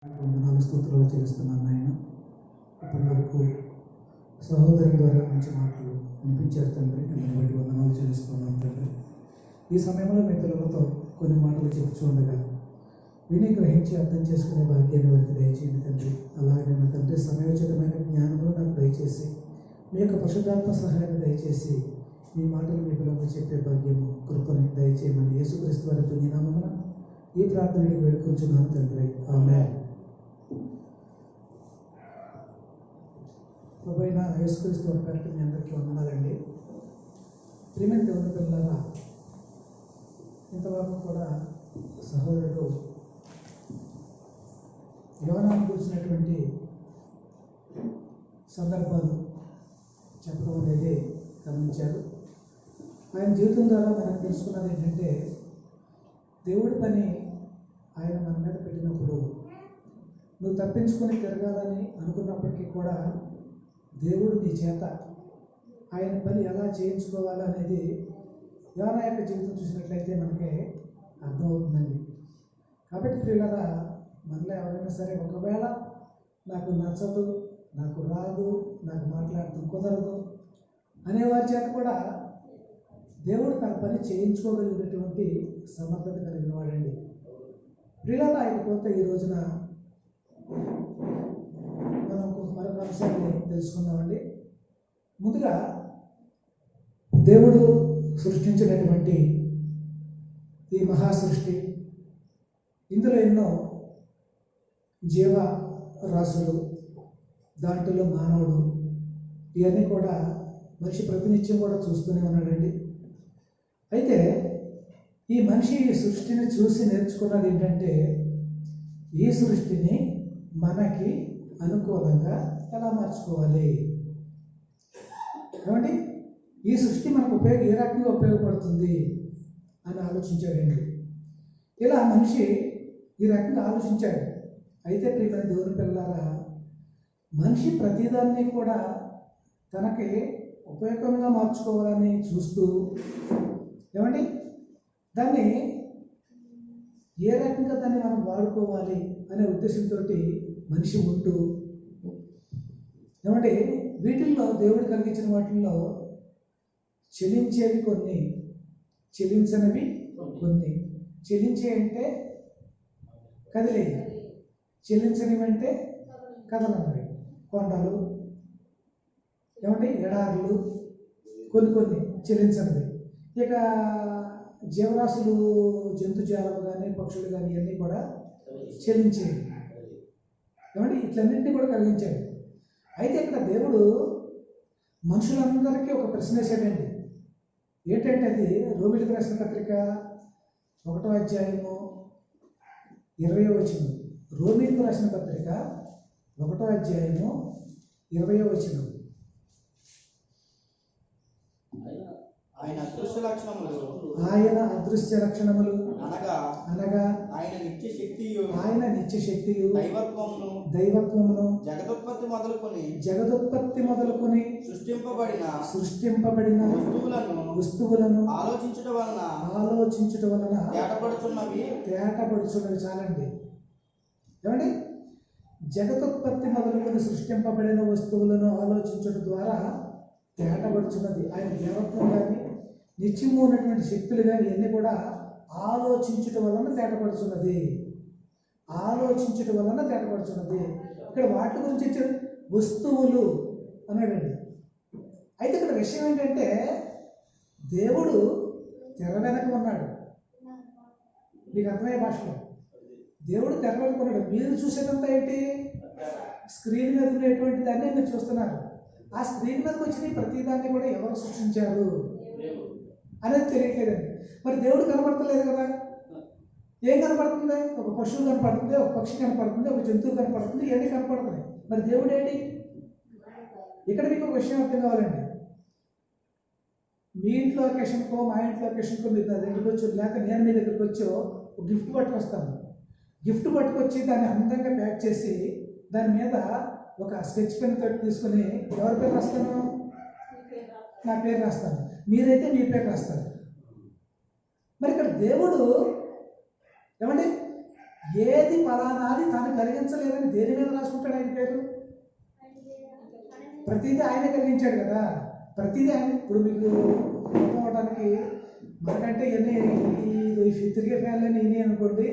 వందనాలు స్తోత్రాలు చెల్లిస్తున్నాను నాయన. ఇప్పటి వరకు సహోదరుల ద్వారా మంచి మాటలు వినిపించారు తండ్రి. మిమ్మల్ని బట్టి వందనాలు చెల్లిస్తున్నాను తండ్రి. ఈ సమయంలో మీ పిల్లలతో కొన్ని మాటలు చెప్పుచుండగా విని గ్రహించి అర్థం చేసుకునే భాగ్యాన్ని వారికి దయచేయండి తండ్రి. అలాగే నా తండ్రి సమయోచితమైన జ్ఞానమును నాకు దయచేసి మీ యొక్క పరిశుద్ధాత్మ సహాయాన్ని దయచేసి మీ మాటలు మీ పిల్లలకు చెప్పే భాగ్యము కృపని దయచేయమని యేసుక్రీస్తు వారి పుణ్యనామమున ఈ ప్రార్థనని వేడుకొంచున్నాను తండ్రి. ఆమేన్. ప్రభువైన యేసుక్రీస్తు వారి పేరిట మీ అందరికీ వందనాలండి. ప్రియమైన దేవుని పిల్లలారా, ఇంతవరకు కూడా సహోదరుడు యోనాను గురించినటువంటి సందర్భాలు చెప్పడం అనేది గమనించారు. ఆయన జీవితం ద్వారా మనకు తెలుసుకున్నది ఏంటంటే, దేవుడి పని ఆయన మన మీద పెట్టినప్పుడు నువ్వు తప్పించుకొని తిరగాలని అనుకున్నప్పటికీ కూడా దేవుడు నీ చేత ఆయన పని ఎలా చేయించుకోవాలనేది యోనా యొక్క జీవితం చూసినట్లయితే మనకి అర్థమవుతుందండి. కాబట్టి ప్రియులారా, మనలో ఎవరైనా సరే ఒకవేళ నాకు నచ్చదు, నాకు రాదు, నాకు మాట్లాడటం కుదరదు అనేవారి చేత కూడా దేవుడు తన పని చేయించుకోగలిగినటువంటి సమర్థత కలిగిన వాడండి. ప్రియులారా, అయిపోతే ఈ రోజున మనం మరొక అంశాన్ని తెలుసుకుందామండి. ముందుగా దేవుడు సృష్టించినటువంటి ఈ మహాసృష్టి, ఇందులో ఎన్నో జీవరాశులు, దాంట్లో మానవుడు, ఇవన్నీ కూడా మనిషి ప్రతినిత్యం కూడా చూస్తూనే ఉన్నాడండి. అయితే ఈ మనిషి ఈ సృష్టిని చూసి నేర్చుకున్నది ఏంటంటే, ఈ సృష్టిని మనకి అనుకూలంగా ఎలా మార్చుకోవాలి, ఏమండి ఈ సృష్టి మనకు ఏ రకంగా ఉపయోగపడుతుంది అని ఆలోచించాడండి. ఇలా మనిషి ఈ రకంగా ఆలోచించాడు. అయితే ప్రియమైన దేవుని పిల్లలారా, మనిషి ప్రతిదాన్ని కూడా తనకి ఉపయోగంగా మార్చుకోవాలని చూస్తూ, ఏమండి దాన్ని ఏ రకంగా దాన్ని మనం వాడుకోవాలి అనే ఉద్దేశంతో మనిషి ఉంటూ, ఏమంటే వీటిల్లో దేవుడు కలిగించిన వాటిల్లో చెలించేవి కొన్ని, చెలించనివి కొన్ని. చెలించే అంటే కదిలేవి, చెల్లించనివి అంటే కదలన్నవి. కొండలు, ఏమంటే ఎడారులు, కొన్ని కొన్ని చెల్లించనివి. ఇక జీవరాశులు, జంతుజాలాలు కానీ పక్షులు కానీ ఇవన్నీ కూడా చెల్లించేవి, ఏమంటే ఇట్లన్నింటినీ కూడా కలిగించాడు. అయితే ఇక్కడ దేవుడు మనుషులందరికీ ఒక ప్రశ్న వేసాడండి. ఏంటంటే అది రోమిలికి రాసిన పత్రిక 1వ అధ్యాయము 20వ వచనం. రోమిలికి రాసిన పత్రిక 1వ అధ్యాయము 20వ వచనం. ఆయన అదృశ్య లక్షణములు అనగా ఆయన నిత్య శక్తియు దైవత్వమును జగదుత్పత్తి మొదలుకొని సృష్టింపబడిన వస్తువులను ఆలోచించుట వలన తేటపడుచున్నవి. చాలండి, ఏమండి జగదుత్పత్తి మొదలుకొని సృష్టింపబడిన వస్తువులను ఆలోచించడం ద్వారా తేటపడుచున్నది. ఆయన దేవత్వం కానీ నిత్యము ఉన్నటువంటి శక్తులు కానీ ఇవన్నీ కూడా ఆలోచించటం వలన తేటపడుచున్నది. ఇక్కడ వాటి గురించి ఇచ్చారు, వస్తువులు అన్నాడండి. అయితే ఇక్కడ విషయం ఏంటంటే, దేవుడు తెర వెనక ఉన్నాడు. మీకు అర్థమయ్యే భాషలో దేవుడు తెర వెనక ఉన్నాడు. మీరు చూసేదంతా ఏంటి, స్క్రీన్ మీద ఉండేటువంటి దాన్ని మీరు చూస్తున్నారు. ఆ స్క్రీన్ మీదకి వచ్చిన ప్రతిదాన్ని కూడా ఎవరు సృష్టించారు అనేది తెలియట్లేదండి. మరి దేవుడు కనపడతలేదు కదా. ఏం కనపడుతుంది? ఒక పశువు కనపడుతుంది, ఒక పక్షి కనపడుతుంది, ఒక జంతువు కనపడుతుంది, ఇవన్నీ కనపడుతున్నాయి. మరి దేవుడు ఏంటి? ఇక్కడ మీకు ఒక విషయం అర్థం కావాలండి. మీ ఇంట్లో అకేషన్కో, మా ఇంట్లో అకేషన్కో మీరు నా దగ్గరికి వచ్చి, లేక నేను మీ దగ్గరికి వచ్చి ఒక గిఫ్ట్ పట్టుకొస్తాను. గిఫ్ట్ పట్టుకొచ్చి దాన్ని అందంగా ప్యాక్ చేసి దాని మీద ఒక స్కెచ్ పెన్ తోటి తీసుకుని ఎవరి పేరు రాస్తాను? నా పేరు రాస్తాను. మీరైతే మీ పేరు రాస్తారు. మరి ఇక్కడ దేవుడు ఏమండి ఏది ఫలానాది తాను కలిగించలేదని దేని మీద రాసుకుంటాడు ఆయన పేరు? ప్రతిదీ ఆయన కలిగించాడు కదా. ప్రతిదీ ఆయన. ఇప్పుడు మీకు అర్థం అవడానికి మనకంటే ఇవన్నీ ఈ తిరిగే ఫ్యాన్లన్నీ ఇవి అనుకోండి.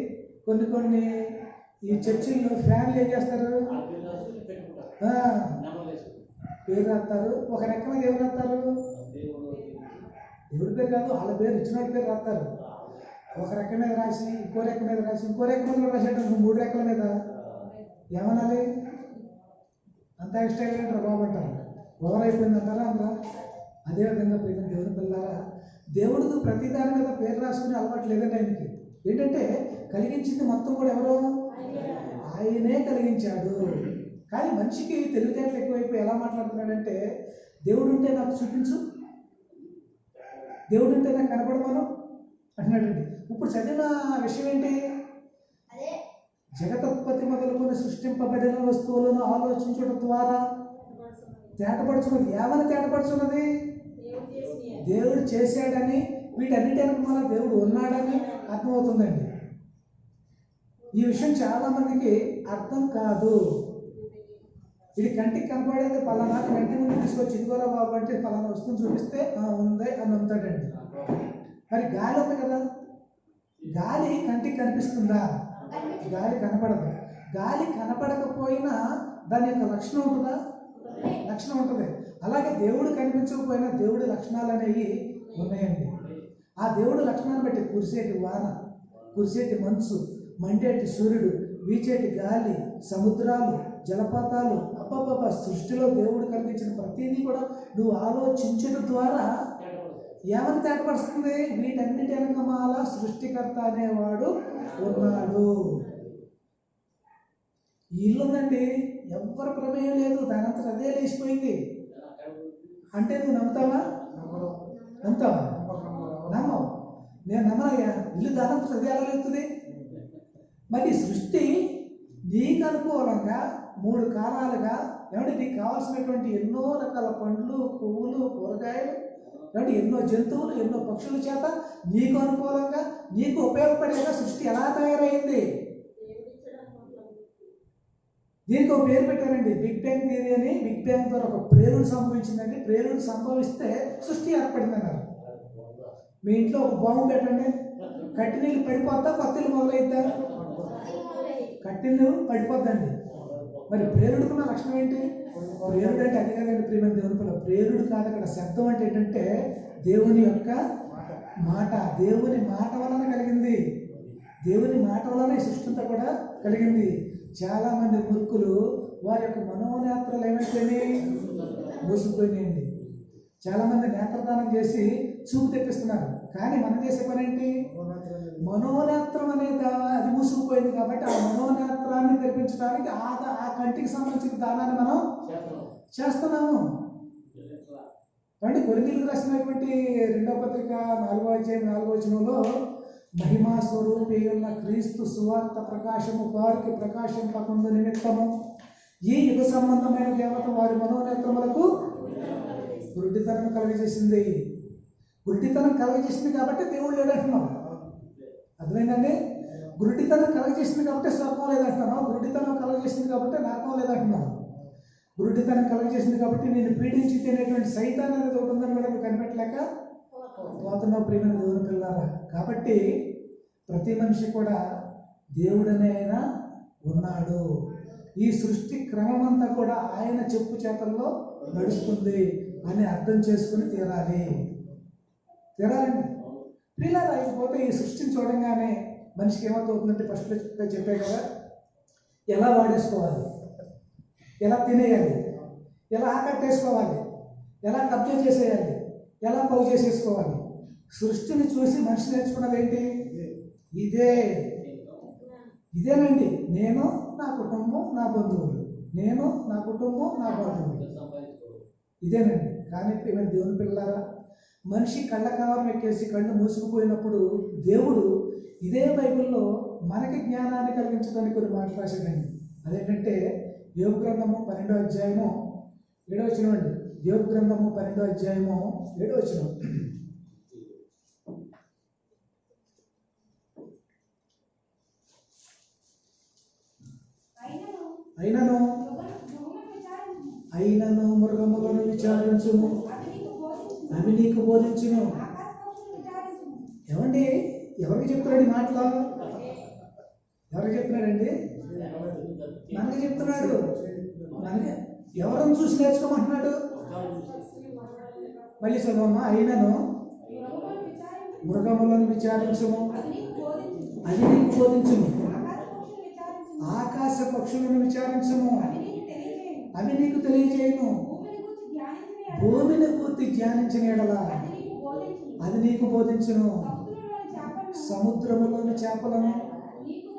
కొన్ని ఈ చర్చిల్లో ఫ్యాన్లు ఏం చేస్తారు? పేరు రాస్తారు. ఒక రెక్క మీద ఏమి రాస్తారు? దేవుడి పేరు కాదు, వాళ్ళ పేరు ఇచ్చిన వాళ్ళ పేరు రాస్తారు. ఒక రెక్క మీద రాసి ఇంకో రెక్క మీద రాసి ఇంకో రెక్క మీద రాసేటప్పుడు 3 రెక్కల మీద ఏమనాలి? అంత ఎక్స్ట్రా ఏంటారు బాబు అంటారు. ఓవర్ అయిపోయింది అంటారా అందరూ? అదేవిధంగా ప్రేమ దేవుని పిల్లారా, దేవుడికి ప్రతి దాని మీద పేరు రాసుకునే అలవాటు లేదండి ఆయనకి. ఏంటంటే కలిగించింది మొత్తం కూడా ఎవరో? ఆయనే కలిగించాడు. కానీ మనిషికి తెలివితేటలు ఎక్కువైపోయి ఎలా మాట్లాడుతున్నాడంటే, దేవుడు ఉంటే నాకు చూపించు, దేవుడు ఉంటే నాకు కనపడమను అంటున్నాడండి. ఇప్పుడు చదివిన విషయం ఏంటి? జగతోత్పత్తి మొదలుకొని సృష్టింపబడిన వస్తువులను ఆలోచించడం ద్వారా తేటపడుచున్నది. ఏమని తేటపడుచున్నది? దేవుడు చేశాడని, వీటన్నిటి మన దేవుడు ఉన్నాడని అర్థమవుతుందండి. ఈ విషయం చాలా మందికి అర్థం కాదు. ఇది కంటికి కనపడేది పలానా, కంటి ముందు తీసుకొచ్చి ఇదిగోరా బాబు అంటే పలానా వస్తువుని చూపిస్తే ఉంది అని నమ్ముతాడండి. మరి గాలి ఉంది కదా, గాలి కంటికి కనిపిస్తుందా? గాలి కనపడదు. గాలి కనపడకపోయినా దాని యొక్క లక్షణం ఉంటుందా? లక్షణం ఉంటుంది. అలాగే దేవుడు కనిపించకపోయినా దేవుడి లక్షణాలు అనేవి ఉన్నాయండి. ఆ దేవుడి లక్షణాన్ని బట్టి కురిసేటి వాన, కురిసేటి మంచు, మండేటి సూర్యుడు, వీచేటి గాలి, సముద్రాలు, జలపాతాలు, అబ్బబ్బబ్బ సృష్టిలో దేవుడు కలిగించిన ప్రతిదీ కూడా నువ్వు ఆలోచించడం ద్వారా ఏమని తేటపరుస్తుంది? వీటన్నిటి వెనకమాల సృష్టికర్త అనేవాడు ఉన్నాడు. ఇల్లు ఉందండి, ఎవ్వరి ప్రమేయం లేదు, దానంతా అదే లేచిపోయింది అంటే నువ్వు నమ్ముతావా? నమ్ముతావా? నమ్మవు. నేను నమ్మనయ్యా, ఇల్లు దానంతా అదే ఎలా లేస్తుంది? మరి సృష్టి నీకు అనుకూలంగా 3 కాలాలుగా ఏమంటే నీకు కావాల్సినటువంటి ఎన్నో రకాల పండ్లు, పువ్వులు, కూరగాయలు, కాబట్టి ఎన్నో జంతువులు, ఎన్నో పక్షుల చేత నీకు అనుకూలంగా నీకు ఉపయోగపడేలా సృష్టి ఎలా తయారైంది? దీనికి ఒక పేరు పెట్టారండి, బిగ్ బ్యాంగ్ థియరీ అని. బిగ్ బ్యాంగ్ ద్వారా ఒక ప్రేరుడు సంభవించిందండి. ప్రేరుడు సంభవిస్తే సృష్టి ఏర్పడింది అన్నారు. మీ ఇంట్లో ఒక బాంబు పెట్టండి, కట్టి నీళ్ళు పడిపోతా, కొత్తిల్లు మొదలైద్దా? కట్టిల్లు పడిపోద్దండి. మరి ప్రేరుడుకున్న లక్షణం ఏంటి? ప్రేరుడు అంటే అది కాదండి ప్రేమ దేవుని పిల్ల. ప్రేరుడు కాదు అక్కడ. శబ్దం అంటే ఏంటంటే దేవుని యొక్క మాట. దేవుని మాట వలన కలిగింది. దేవుని మాట వలన ఈ సృష్టి అంతా కూడా కలిగింది. చాలా మంది మూర్ఖులు వారి యొక్క మనోనేత్రాలు ఏమైపోయినాయి? మూసుకుపోయినాయండి. చాలా మంది నేత్రదానం చేసి చూపు తెప్పిస్తున్నారు. కానీ మనం చేసే పని ఏంటి? మనోనేత్రం అనేది అది మూసుకుపోయింది కాబట్టి ఆ మనోనేత్రాన్ని తెప్పించడానికి ఆ కంటికి సంబంధించిన దానాన్ని మనం చేస్తున్నాము. అంటే కొరింథీయులకు రాసినటువంటి 2వ పత్రిక 4వ అధ్యాయం 4వ వచనంలో మహిమా స్వరూపి ఉన్న క్రీస్తు సువార్త ప్రకాశము వారికి ప్రకాశింపకుండు నిమిత్తము ఈ యుగ సంబంధమైన దేవత వారి మనోనేత్రములకు గుడ్డితనం కలుగజేసింది. గుడ్డితనం కలుగజేసింది కాబట్టి దేవుడు లేదంటున్నాం. అర్థమైందండి? గుడ్డితనం కలుగజేసింది కాబట్టి స్వర్గం లేదంటున్నాను. గుడ్డితనం కలుగజేసింది కాబట్టి నరకం లేదంటున్నాను. గుడ్డితనం కలుగజేసింది కాబట్టి నేను పీడించి తినేటువంటి సైతాన్ అనేది ఒకటి ఉందని కూడా నువ్వు కనిపెట్టలేక పోతున్నావు ప్రియమైన దేవుని పిల్లారా. కాబట్టి ప్రతి మనిషి కూడా దేవుడనే ఆయన ఉన్నాడు. ఈ సృష్టి క్రమం అంతా కూడా ఆయన చెప్పు చేతల్లో నడుస్తుంది అని అర్థం చేసుకుని తీరాలండి. పిల్లలు అయిపోతే ఈ సృష్టిని చూడంగానే మనిషికి ఏమవుతుందంటే ఫస్ట్ చెప్పే కదా, ఎలా వాడేసుకోవాలి, ఎలా తినేయాలి, ఎలా ఆకట్టేసుకోవాలి, ఎలా కబ్జా చేసేయాలి, ఎలా పౌ చేసేసుకోవాలి. సృష్టిని చూసి మనిషి నేర్చుకున్నది ఏంటి? ఇదేనండి. నేను, నా కుటుంబం, నా బంధువులు, నేను, నా కుటుంబం, నా బంధువులు, ఇదేనండి. కానీ ప్రియమైన దేవుని పిల్లారా, మనిషి కళ్ళ కావరం ఎక్కేసి కళ్ళు మూసుకుపోయినప్పుడు దేవుడు ఇదే బైబిల్లో మనకి జ్ఞానాన్ని కలిగించడానికి కొన్ని మాటలు రాశాడండి. అదేంటంటే యోబు గ్రంథము 12వ అధ్యాయము 7వ వచనం అండి. యోబు గ్రంథము 12వ అధ్యాయము 7వ వచనం. అయినను మృగములను విచారించుము, అవి నీకు బోధించును. ఏమండి, ఎవరికి చెప్తున్నాడు ఈ మాటలో? ఎవరికి చెప్తున్నాడండి? మనకి చెప్తున్నాడు. మనకి ఎవరిని చూసి నేర్చుకోమంటున్నాడు? మళ్ళీ చదవమ్మా. అయినను మృగములను విచారించుము, అది నీకు బోధించుము. ఆకాశ పక్షులను విచారించుము, అవి నీకు తెలియజేయును. భూమిని పూర్తి ధ్యానించిన ఎడల అది నీకు బోధించును. సముద్రములోని చేపలను నీకు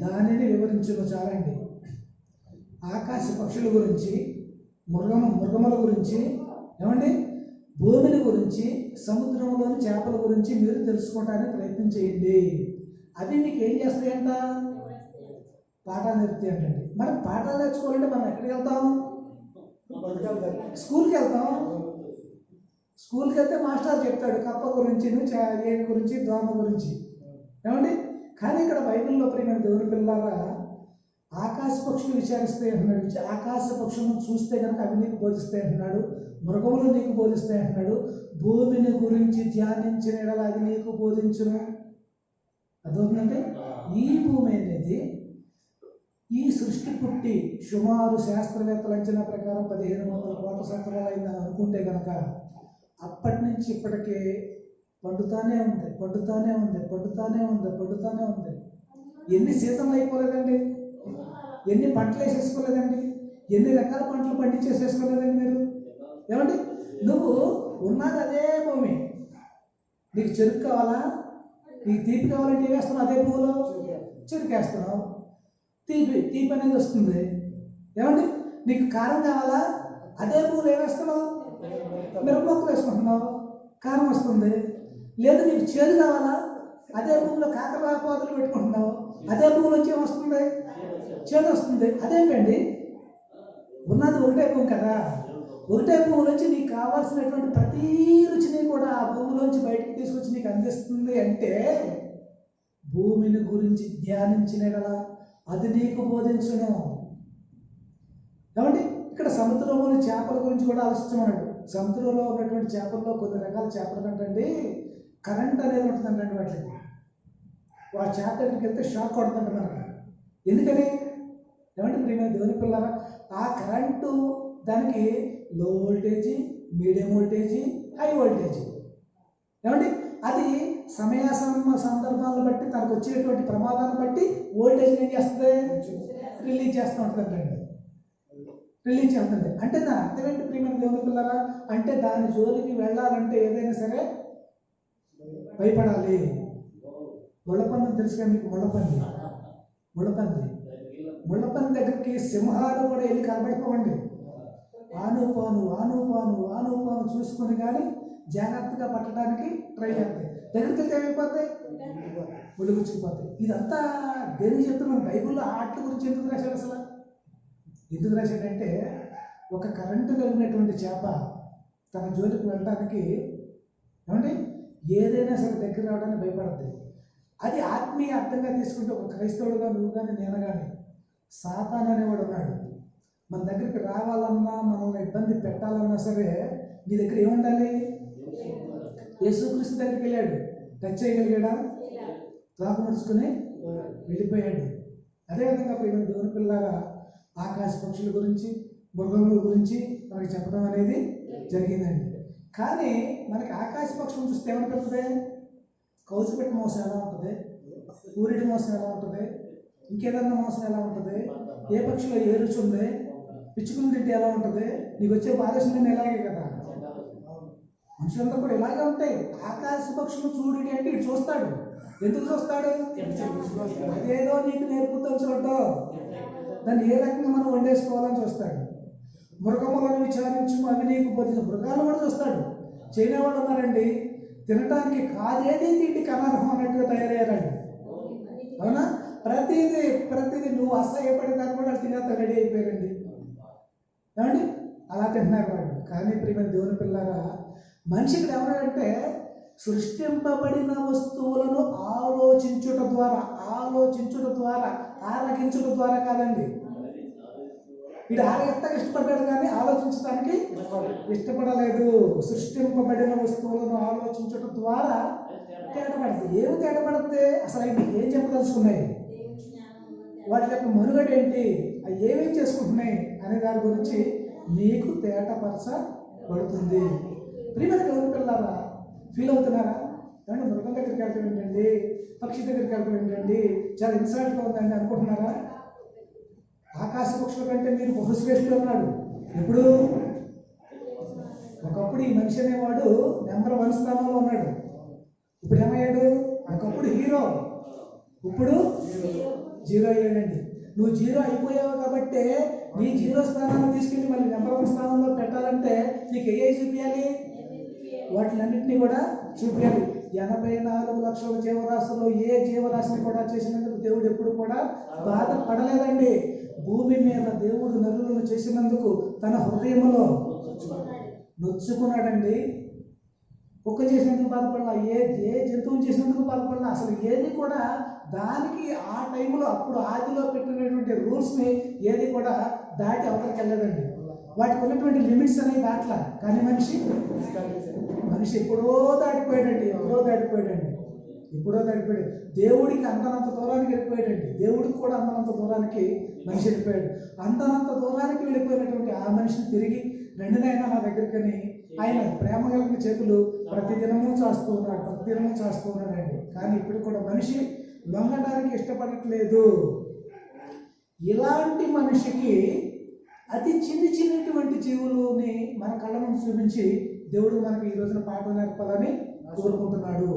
దానిని వివరించును. చాలండి. ఆకాశ పక్షుల గురించి, మృగముల గురించి, ఏమండి, భూమిని గురించి, సముద్రంలోని చేపల గురించి మీరు తెలుసుకోవడానికి ప్రయత్నం చేయండి. అవి మీకు ఏం చేస్తాయంట? పాఠాలు నేర్పుతాయి అంటండి. మరి పాఠాలు నేర్చుకోవాలంటే మనం ఎక్కడికి వెళ్తాం? స్కూల్కి వెళ్తాం. స్కూల్కి వెళ్తే మాస్టర్ చెప్తాడు కప్ప గురించి, ఏడు గురించి, దోమ గురించి, ఏమండి. కానీ ఇక్కడ బైబిల్లో ప్రియమైన దేవుని పిల్లలారా, ఆకాశ పక్షులు విచారిస్తాయి అంటున్నాడు. ఆకాశ పక్షులను చూస్తే కనుక అవి నీకు బోధిస్తాయి అంటున్నాడు. మృగములు నీకు బోధిస్తాయి అంటున్నాడు. భూమిని గురించి ధ్యానించిన ఎడల అది నీకు బోధించును. అర్థమవుతుందంటే ఈ భూమి అనేది, ఈ సృష్టి పుట్టి సుమారు శాస్త్రవేత్తల అంచనా ప్రకారం 1500 కోట్ల సంవత్సరాలు అయిందని అనుకుంటే కనుక అప్పటి నుంచి ఇప్పటికే పండుతానే ఉంది. ఎన్ని సీజన్లు అయిపోలేదండి? ఎన్ని పంటలు వేసేసుకోలేదండి? ఎన్ని రకాల పంటలు పండించేసేసుకోలేదండి మీరు? ఏమండి, నువ్వు ఉన్నది అదే భూమి. నీకు చెరుకు కావాలా? నీకు తీపి కావాలంటే ఏం వేస్తున్నావు? అదే భూమిలో చెరుకు వేస్తున్నావు. తీపి అనేది వస్తుంది. ఏమండి, నీకు కారం కావాలా? అదే భూమిలో ఏం వేస్తున్నావు? మిరప మొక్క వేసుకుంటున్నావు, కారం వస్తుంది. లేదు నీకు చేదు కావాలా? అదే భూమిలో కాకర పాదులు పెట్టుకుంటున్నావు, అదే భూమిలోంచి ఏమొస్తుంది? చేదు వస్తుంది. అదేంటండి, ఉన్నది ఒకటే భూమి కదా. ఒకటే భూమిలోంచి నీకు కావాల్సినటువంటి ప్రతి రుచిని కూడా ఆ భూమిలోంచి బయటకు తీసుకొచ్చి నీకు అందిస్తుంది. అంటే భూమిని గురించి ధ్యానించిన కదా అది నీకు బోధించును. ఏమండి, ఇక్కడ సముద్రంలోని చేపల గురించి కూడా ఆలోచించమన్నాడు. సముద్రంలో ఉన్నటువంటి చేపల్లో కొన్ని రకాల చేపల కంటండి కరెంట్ అనేది ఉంటుందండి. వాటికి వాటి చేప దగ్గరికి వెళ్తే షాక్ కొడుతుంది మనకు. ఎందుకని? ఏమంటే ప్రియమైన దేవుని పిల్లరా, ఆ కరెంటు దానికి లో voltage, medium voltage, high voltage. ఏమండి, అది సందర్భాలను బట్టి తనకు వచ్చేటువంటి ప్రమాదాన్ని బట్టి వోల్టేజ్ ఏం చేస్తుంది? రిలీజ్ చేస్తూ ఉంటుందండి. రిలీజ్ చేస్తుంది. అంటే దాని అర్థం ఏంటి ప్రియమైన దేవుని పిల్లరా? అంటే దాని జోలికి వెళ్ళాలంటే ఏదైనా సరే భయపడాలి. ముళ్ళపంది తెలుసుగా మీకు? ముళ్ళపంది దగ్గరికి సింహాలు కూడా వెళ్ళి కనబడిపోవండి. ఆను చూసుకొని కానీ జాగ్రత్తగా పట్టడానికి ట్రై చేస్తాయి. దగ్గరికి వెళ్తే ఏమైపోతాయి? ముళ్ళు గుచ్చుకుపోతాయి. ఇదంతా దేనికి చెప్తున్నాను? బైబిల్లో ఆటల గురించి ఎందుకు రాశాడు అసలు? ఎందుకు రాశాడంటే ఒక కరెంటు కలిగినటువంటి చేప తన జోలికి వెళ్ళడానికి, ఏమండి, ఏదైనా సరే దగ్గర రావడానికి భయపడద్ది. అది ఆత్మీయ అర్థంగా తీసుకుంటే ఒక క్రైస్తవుడుగా నువ్వు కానీ నేను కానీ సాతాను అనేవాడు ఉన్నాడు. మన దగ్గరికి రావాలన్నా, మనల్ని ఇబ్బంది పెట్టాలన్నా సరే నీ దగ్గర ఏముండాలి? యేసుక్రీస్తు దగ్గరికి వెళ్ళాడు, టచ్ చేయగలిగాడా? తాకు ముడుచుకుని వెళ్ళిపోయాడు. అదేవిధంగా ప్రియమైన దేవుని పిల్లలారా, ఆకాశ పక్షుల గురించి, మృగముల గురించి మనకి చెప్పడం అనేది జరిగిందండి. కానీ మనకి ఆకాశ పక్షులను చూస్తే ఏమనిపిస్తుంది? కౌసుపెట్టి మోసం ఎలా ఉంటుంది? ఊరిటి మోసం ఎలా ఉంటుంది? ఇంకేదన్నా మోసం ఎలా ఉంటుంది? ఏ పక్షిలో ఏ రుచి ఉంది? పిచ్చుకుని తింటే ఎలా ఉంటుంది? నీకు వచ్చే ఆలోచనలు ఇలాగే కదా. మనుషులంతా కూడా ఇలాగే ఉంటాయి. ఆకాశ పక్షులు చూడు అంటే ఇటు చూస్తాడు. ఎందుకు చూస్తాడు? అదేదో నీకు నేర్పుతాం చూడటం, దాన్ని ఏ రకంగా మనం వండేసుకోవాలని చూస్తాడు. మృగములను విచారించు, అవి నీకు బోధించు. మృగాలు కూడా చూస్తాడు. చైనా వాళ్ళు ఉన్నారండి, తినడానికి కాదేది తిండికి అనర్హం అన్నట్టుగా తయారయ్యారండి. అవునా? ప్రతిదీ నువ్వు అసహ్యపడే దాన్ని కూడా తినేంత రెడీ అయిపోయారండి. ఏమండి, అలా తింటున్నారు వాళ్ళు. కానీ ప్రియమైన దేవుని పిల్లరా, మనిషి ఇక్కడ ఏమన్నాడంటే సృష్టింపబడిన వస్తువులను ఆలోచించుట ద్వారా ఆరగించుట ద్వారా కాదండి. వీడు ఆరగెత్తగా ఇష్టపడ్డాడు కానీ ఆలోచించడానికి ఇష్టపడలేదు. సృష్టింపబడిన వస్తువులను ఆలోచించుట ద్వారా తేటపడుతుంది. ఏమి తేటపడితే అసలు అవి ఏం చెప్పదలుచుకున్నాయి, వాటి యొక్క మనుగడ ఏంటి, అవి ఏమేం చేసుకుంటున్నాయి అనే దాని గురించి మీకు తేటపరచబడుతుంది. ప్రియమైన దేవుని పిల్లారా, ఫీల్ అవుతున్నారా? ఏమంటే మృగం దగ్గరికి వెళ్తాం ఏంటండి, పక్షి దగ్గరికి వెళ్తాం ఏంటండి, చాలా ఇన్సల్ట్గా ఉందండి అనుకుంటున్నారా? ఆకాశ పక్షుల కంటే మీరు బహుశ్రేష్ఠులు ఉన్నాడు. ఇప్పుడు ఒకప్పుడు ఈ మనిషి అనేవాడు నెంబర్ 1 స్థానంలో ఉన్నాడు. ఇప్పుడు ఏమయ్యాడు? ఒకప్పుడు హీరో, ఇప్పుడు 0 అయ్యాడండి. నువ్వు 0 అయిపోయావు కాబట్టి నీ 0 స్థానాన్ని తీసుకెళ్ళి మళ్ళీ నెంబర్ 1 స్థానంలో పెట్టాలంటే నీకు ఏ చూపించాలి? వాటిలన్నింటినీ కూడా చూపించాలి. 84 లక్షల జీవరాశులు ఏ జీవరాశిని కూడా చేసినందుకు దేవుడు ఎప్పుడు కూడా బాధపడలేదండి. భూమి మీద దేవుడు నరులను చేసినందుకు తన హృదయంలో నొచ్చుకున్నాడండి. కుక్క చేసినందుకు బాధపడలా, ఏ జంతువుని చేసినందుకు బాధపడలా. అసలు ఏది కూడా దానికి ఆ టైంలో అప్పుడు ఆదిలో పెట్టినటువంటి రూల్స్ని ఏది కూడా దాటి అవతలకి వెళ్ళలేదండి. వాటికి ఉన్నటువంటి లిమిట్స్ అనేవి దాట్లా. కానీ మనిషి ఎప్పుడో దాటిపోయాడు. దేవుడికి అంతనంత దూరానికి వెళ్ళిపోయాడండి. దేవుడికి కూడా అంతనంత దూరానికి మనిషి వెళ్ళిపోయాడు. అంతనంత దూరానికి వెళ్ళిపోయినటువంటి ఆ మనిషిని తిరిగి రెండునైనా నా దగ్గరికని ఆయన ప్రేమ కలిగిన చేతులు ప్రతిదినము చాస్తూ ఉన్నాడండి. కానీ ఇప్పుడు కూడా మనిషి లొంగడానికి ఇష్టపడట్లేదు. ఇలాంటి మనిషికి అతి చిన్నటువంటి జీవులని మన కళ్ళ ముందు చూపించి దేవుడు మనకి ఈ రోజున పాఠం నేర్పాలని కోరుకుంటున్నాడు.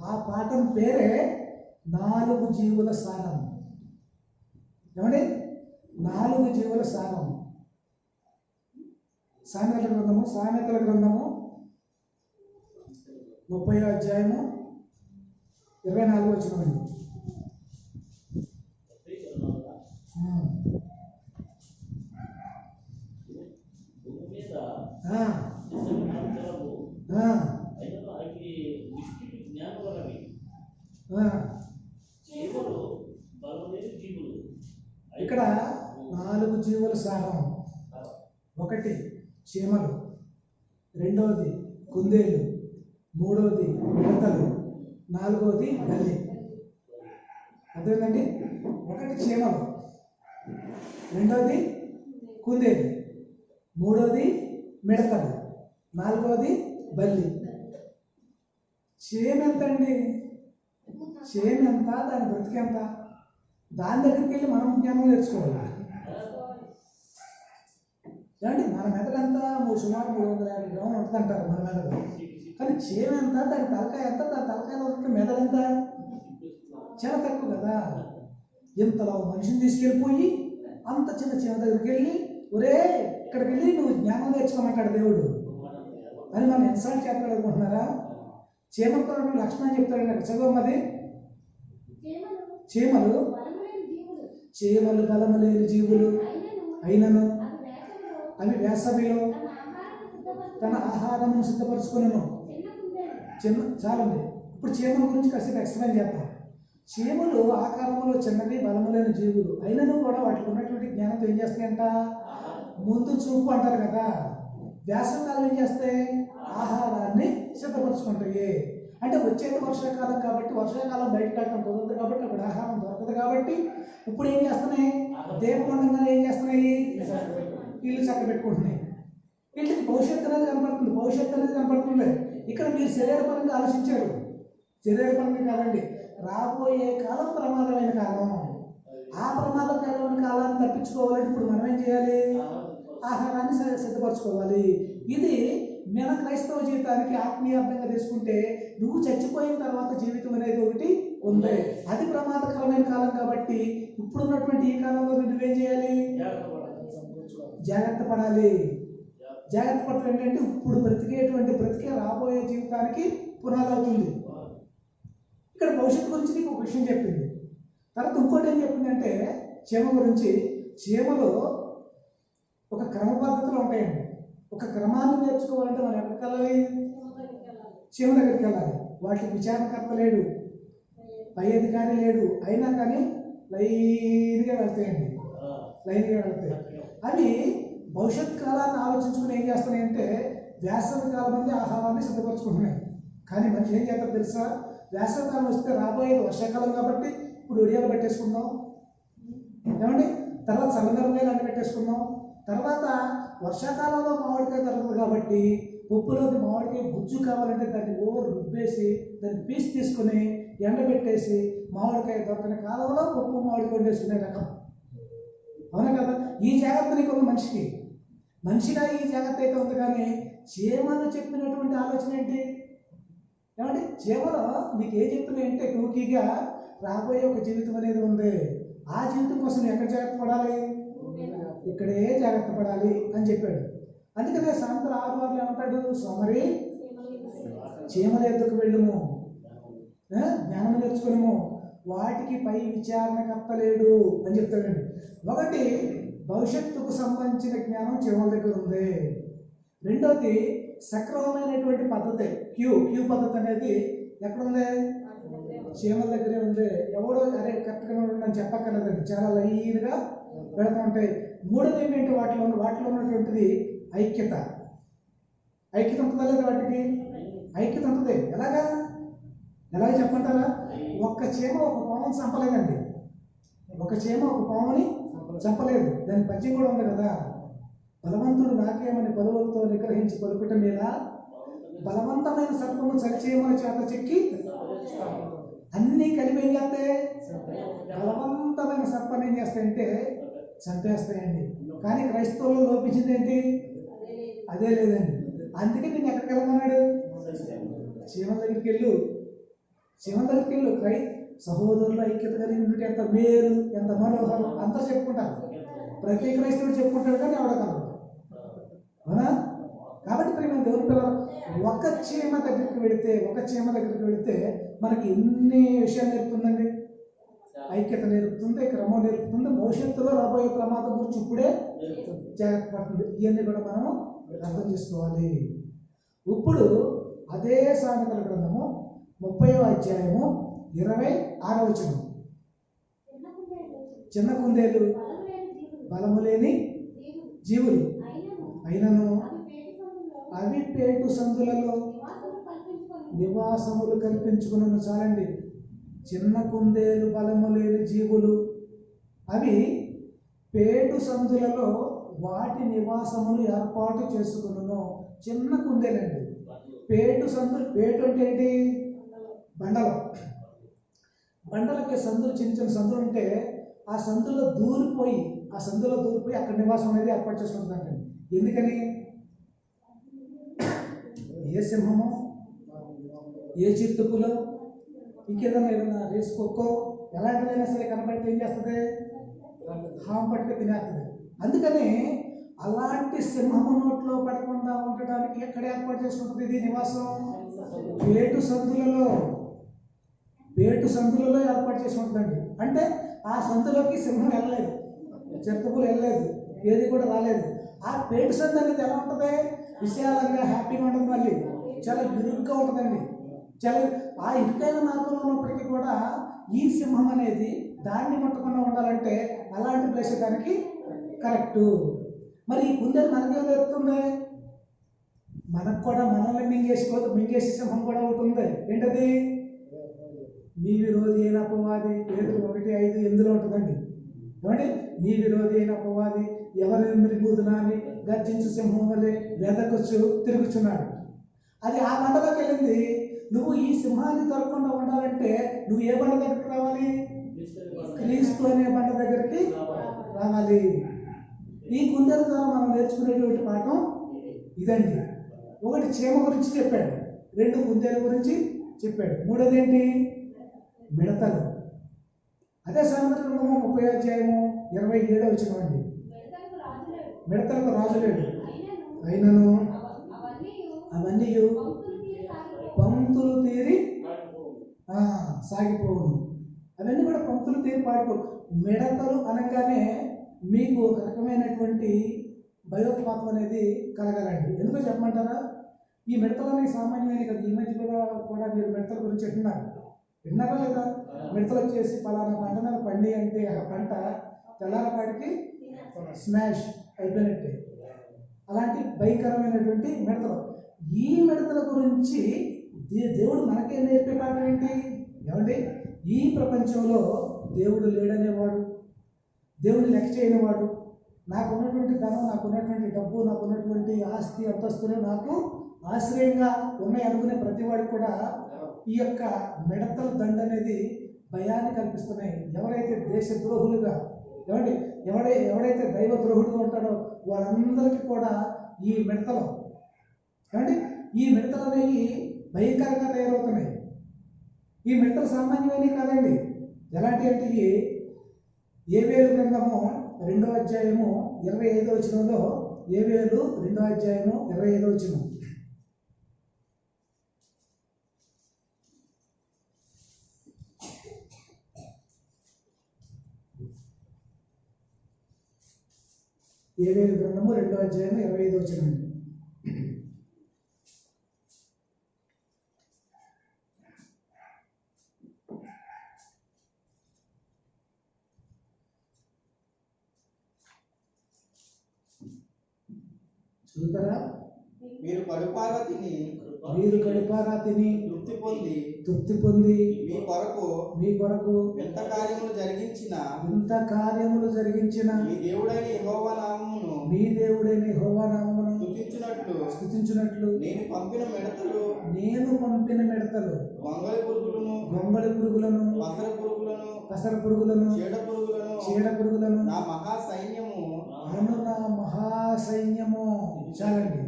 ఆ పాఠం పేరే 4 జీవుల సారం. ఏమండి? 4 జీవుల సారం. సామెతల గ్రంథము 30వ అధ్యాయము 24వ వచనం. ఇక్కడ 4 జీవుల సారం. 1 చీమలు, 2వది కుందేలు, 3వది మిడతలు, 4వది బల్లి. అర్థమైందండి? 1 చీమలు, 2వది కుందేలు, 3వది మిడతలు, 4వది బల్లి. చీమ ఎంత అండి? చీమ ఎంత, దాని బ్రతికెంత? దాని దగ్గరికి వెళ్ళి మనం జ్ఞానం నేర్చుకోవాలి. ఏమండి? మన మెదడంతా సుమారు 350 గ్రాములు ఉంటుందంటారు మన మెదడు. కానీ చీమ ఎంత, దాని తలకాయ ఎంత, దాని తలకాయలో ఉంటే మెదడు ఎంత? చాలా తక్కువ కదా. ఇంతలో మనిషిని తీసుకెళ్ళిపోయి అంత చిన్న చీమ దగ్గరికి వెళ్ళి, ఒరే ఇక్కడికి వెళ్ళి నువ్వు జ్ఞానం నేర్చుకోమంటాడు దేవుడు అని మనం ఇన్సల్ట్ చేస్తాడు అనుకుంటున్నారా? చీమతో లక్షణం చెప్తాడు. చదవమ్మది. చీమలు బలము లేని జీవులు అయినను అవి వేసవిలో తన ఆహారము సిద్ధపరచుకున్నాను. చాలండి. ఇప్పుడు చీమల గురించి కాసేపు ఎక్స్ప్లెయిన్ చేద్దాం. చీమలు ఆకారంలో చిన్నవి, బలము లేని జీవులు అయినను కూడా వాటికి ఉన్నటువంటి జ్ఞానంతో ఏం చేస్తాయంట? ముందు చూపు అంటారు కదా. వేసవికాలం ఏం చేస్తాయి? ఆహారాన్ని సిద్ధపరచుకుంటాయి. అంటే వచ్చేది వర్షాకాలం కాబట్టి వర్షాకాలం బయటకు వెళ్ళడం కుదరదు కాబట్టి అక్కడ ఆహారం దొరకదు కాబట్టి ఇప్పుడు ఏం చేస్తున్నాయి? దీపమండంగానే ఏం చేస్తున్నాయి? ఇల్లు చక్కబెట్టుకుంటున్నాయి. వీటికి భవిష్యత్తు అనేది కనపడుతుంది. ఇక్కడ మీరు శరీరపరంగా ఆలోచించారు. శరీరపరంగా కాదండి, రాబోయే కాలం ప్రమాదమైన కాలం. ఆ ప్రమాదకరమైన కాలాన్ని తప్పించుకోవాలంటే ఇప్పుడు మనం ఏం చేయాలి? ఆహారాన్ని సిద్ధపరచుకోవాలి. ఇది మన క్రైస్తవ జీవితానికి ఆత్మీయార్థంగా తీసుకుంటే నువ్వు చచ్చిపోయిన తర్వాత జీవితం అనేది ఒకటి ఉంది. అది ప్రమాదకరమైన కాలం కాబట్టి ఇప్పుడున్నటువంటి ఈ కాలంలో నువ్వేం చేయాలి? జాగ్రత్త పడాలి. జాగ్రత్త పడటం ఏంటంటే ఇప్పుడు బ్రతికే రాబోయే జీవితానికి పునాది అవుతుంది. ఇక్కడ భవిష్యత్తు గురించి నీకు ఒక విషయం చెప్పింది. తర్వాత ఇంకోటి ఏం చెప్పిందంటే చీమ గురించి. చీమలో ఒక క్రమ పద్ధతులు ఉంటాయండి. ఒక క్రమాన్ని నేర్చుకోవాలంటే మనం ఎక్కడికి వెళ్ళాలి? చీమ దగ్గరికి వెళ్ళాలి. వాటికి విచారణకర్త లేడు, పై అధికారి లేడు, అయినా కానీ లైన్గా వెళ్తాయండి, లైన్గా వెళ్తాయి. అవి భవిష్యత్ కాలాన్ని ఆలోచించుకుని ఏం చేస్తున్నాయంటే వేసవి కాలం నుండి ఆహారాన్ని సిద్ధపరచుకుంటున్నాయి. కానీ మనిషి ఏం చేస్తారు తెలుసా? వేసవికాలం వస్తే రాబోయేది వర్షాకాలం కాబట్టి ఇప్పుడు ఒడియాలు పెట్టేసుకుందాం, ఏమండి, తర్వాత చల్లనరకాయలు అన్ని పెట్టేసుకుందాం, తర్వాత వర్షాకాలంలో మామిడికాయ దొరకదు కాబట్టి ఉప్పులోకి మామిడికాయ గుజ్జు కావాలంటే దాన్ని రుబ్బేసి దాన్ని పీస్ తీసుకుని ఎండబెట్టేసి మామిడికాయ దొరకని కాలంలో ఉప్పు మామిడికాయ వండేసుకునే రకం. అవునా కదా? ఈ జాగ్రత్త నీకు ఉంది మనిషికి, మనిషిగా ఈ జాగ్రత్త అయితే ఉంది. కానీ చీమలు చెప్పినటువంటి ఆలోచన ఏంటి? ఏమంటే చీమలు నీకు ఏం చెప్తున్నాయంటే టూకీగా రాబోయే ఒక జీవితం అనేది ఉంది, ఆ జీవితం కోసం నువ్వు ఎక్కడ జాగ్రత్త పడాలి? ఇక్కడే జాగ్రత్త పడాలి అని చెప్పాడు. అందుకనే సాయంత్రం 6 ఏమంటాడు? సోమరి చీమల ఎద్దుకు వెళ్ళుము, జ్ఞానం నేర్చుకును, వాటికి పై విచారణకర్త లేడు అని చెప్తాడండి. ఒకటి భవిష్యత్తుకు సంబంధించిన జ్ఞానం చీమల దగ్గర ఉంది. రెండోది సక్రమమైనటువంటి పద్ధతి, క్యూ పద్ధతి అనేది ఎక్కడుంది? చీమల దగ్గరే ఉంది. ఎవడో అరే కరెక్ట్గా ఉండని చెప్పక్కర్లేదండి, చాలా లైన్గా పెడుతూ ఉంటాయి. మూడోది ఏంటంటే వాటిలో ఉన్నటువంటిది ఐక్యత. ఐక్యత ఉంటుందా లేదా? వాటికి ఐక్యత ఉంటుంది. ఎలాగ చెప్పంటారా? ఒక్క చీమ ఒక పాముని చంపలేదండి, ఒక చీమ ఒక పాముని చంపలేదు. దాని పద్యం కూడా ఉంది కదా, బలవంతుడు నాకేమని పలువులతో నిగ్రహించి పలుకుట మీద బలవంతమైన సర్పము చలిచీమల చేత చెక్కి అన్నీ కలిపి ఏం చేస్తాయి? బలవంతమైన సర్పాన్ని ఏం చేస్తాయంటే చంపేస్తాయండి. కానీ క్రైస్తవులు లోపించింది ఏంటి? అదే లేదండి. అందుకే నేను ఎక్కడికి వెళ్ళమన్నాడు? చీమల దగ్గరికి వెళ్ళు, చీమల దగ్గరికి వెళ్ళు. సహోదరులు ఐక్యత కలిగి ఉంటే ఎంత మేలు, ఎంత మనోహరం అంతా చెప్పుకుంటారు. ప్రతి క్రైస్తవుడు చెప్పుకుంటాడు, కానీ ఎవడగలరు. అవునా? కాబట్టి ప్రేమ దేవుని పిల్లలు, ఒక చీమ దగ్గరికి వెళితే మనకి ఎన్ని విషయాలు నేర్పుతుందండి. ఐక్యత నేర్పుతుంది, క్రమం నేర్పుతుంది, భవిష్యత్తులో రాబోయే ప్రమాదం గురించి ఇప్పుడే జాగ్రత్త పడుతుంది. ఇవన్నీ కూడా మనం అర్థం చేసుకోవాలి. ఇప్పుడు అదే సామెతల గ్రంథము 30వ అధ్యాయము 26వ వచనం. చిన్న కుందేలు బలము లేని జీవులు అయినను అవి పేటు సందులలో నివాసములు కల్పించుకున్న. చాలండి, చిన్న కుందేలు బలము లేని జీవులు, అవి పేటు సందులలో వాటి నివాసములు ఏర్పాటు చేసుకును. చిన్న కుందేలండి, పేటు సందులు. పేటు అంటే ఏంటి? బండలకి సందులు, చిన్న సందులు ఉంటే ఆ సందులో దూరిపోయి అక్కడ నివాసం అనేది ఏర్పాటు చేసుకుంటుందండి. ఎందుకని? ఏ సింహమో, ఏ చిత్తుకులో, ఇంకేదైనా రేసు కుక్కో ఎలాంటిదైనా సరే కనబడితే ఏం చేస్తుంది? హామ్ పట్టుకు తినేస్తుంది. అందుకని అలాంటి సింహము నోట్లో పడకుండా ఉండడానికి ఎక్కడ ఏర్పాటు చేసుకుంటుంది ఇది నివాసం? పేటు సందులలో ఏర్పాటు చేసి ఉంటుందండి. అంటే ఆ సందులోకి సింహం వెళ్ళలేదు, చిరుతపులు వెళ్ళలేదు, ఏది కూడా రాలేదు. ఆ పేటు సందు అనేది ఎలా ఉంటుంది? విశాలంగా హ్యాపీగా ఉంటుంది, మళ్ళీ చాలా ఇరుగ్గా ఉంటుందండి. చాలా ఆ ఇరుకైన మార్గంలో ఉన్నప్పటికీ కూడా ఈ సింహం అనేది దాన్ని ముట్టకుండా ఉండాలంటే అలాంటి ప్లేస్ దానికి కరెక్టు. మరి ఈ కుందేలు మనకేం జరుగుతుంది? మనకు కూడా మనల్ని మింగేసి సింహం కూడా ఉంటుంది. ఏంటది? మీ విరోధి అయిన అపవాది, పేతురు 1:5 ఉంటుందండి. ఏమంటే మీ విరోధి అయిన అపవాది ఎవరిని మిరుగుదునా అని గర్జించు సింహం వల్లే తిరుగుచున్నాడు. అది ఆ బండలోకి వెళ్ళింది. నువ్వు ఈ సింహాన్ని దొరకకుండా ఉండాలంటే నువ్వు ఏ బండ దగ్గరికి రావాలి? క్రీస్తు అనే బండ దగ్గరికి రావాలి. ఈ కుందేలు ద్వారా మనం నేర్చుకునేటువంటి పాఠం ఇదండి. ఒకటి చీమ గురించి చెప్పాడు, 2 కుందేల గురించి చెప్పాడు, మూడోది ఏంటి? మిడతలు. అదే సామెతల గ్రంథము 30వ అధ్యాయము 27వ వచనం అండి. మిడతలకు రాజు లేడు, అయినను అవన్నీ పంక్తులు తీరి సాగిపోవును. అవన్నీ కూడా పంక్తులు తీరి పాడుకో. మిడతలు అనగానే మీకు ఒక రకమైనటువంటి భయోత్పాతం అనేది కలగాలండి. ఎందుకో చెప్పమంటారా? ఈ మిడతలు అనేవి సామాన్యమైన కదా. ఈ మధ్య కూడా మీరు మిడతల గురించి విన్నారా లేదా? మిడతలు వచ్చేసి పలానా పంట మీద పండి అంటే ఆ పంట తెల్లారపాటికి స్మాష్ అయిపోయినట్టే. అలాంటి భయంకరమైనటువంటి మిడతలు. ఈ మిడతల గురించి దేవుడు మనకే నేర్పే పాఠం ఏంటి? ఏమండి, ఈ ప్రపంచంలో దేవుడు లేడనేవాడు, దేవుడు లెక్క చేయనివాడు, నాకున్నటువంటి ధనం, నాకున్నటువంటి డబ్బు, నాకున్నటువంటి ఆస్తి అంతస్తులు నాకు ఆశ్రయంగా ఉన్నాయి అనుకునే ప్రతి వాడికి కూడా ఈ యొక్క మిడతల దండ అనేది భయాన్ని కల్పిస్తున్నాయి. ఎవరైతే దేశద్రోహులుగా, ఎవడైతే దైవ ద్రోహుడుగా ఉంటాడో వాళ్ళందరికీ కూడా ఈ మిడతలు ఈ మిడతలు అనేవి భయంకరంగా తయారవుతున్నాయి. ఈ మిడతలు సామాన్యమైనవి కాదండి. ఎలాంటి అంటే ఏవేలు గ్రంథము 2వ అధ్యాయము 25వ వచనంలో, ఏవేలు 2వ అధ్యాయము 25వ వచనం. ఏవేలు గ్రంథము 2వ అధ్యాయము 25వ వచనం. చూస్తారా? మీరు కడుపారా తిని తృప్తి పొంది మీ కొరకు వింత కార్యములు జరిగించిన మీ దేవుడైన యెహోవా నామమును స్తుతించునట్లు నేను పంపిన మిడతలు గొంగళి పురుగులను పసర పురుగులను చీడ పురుగులను నా మహాసైన్యము చాలండి.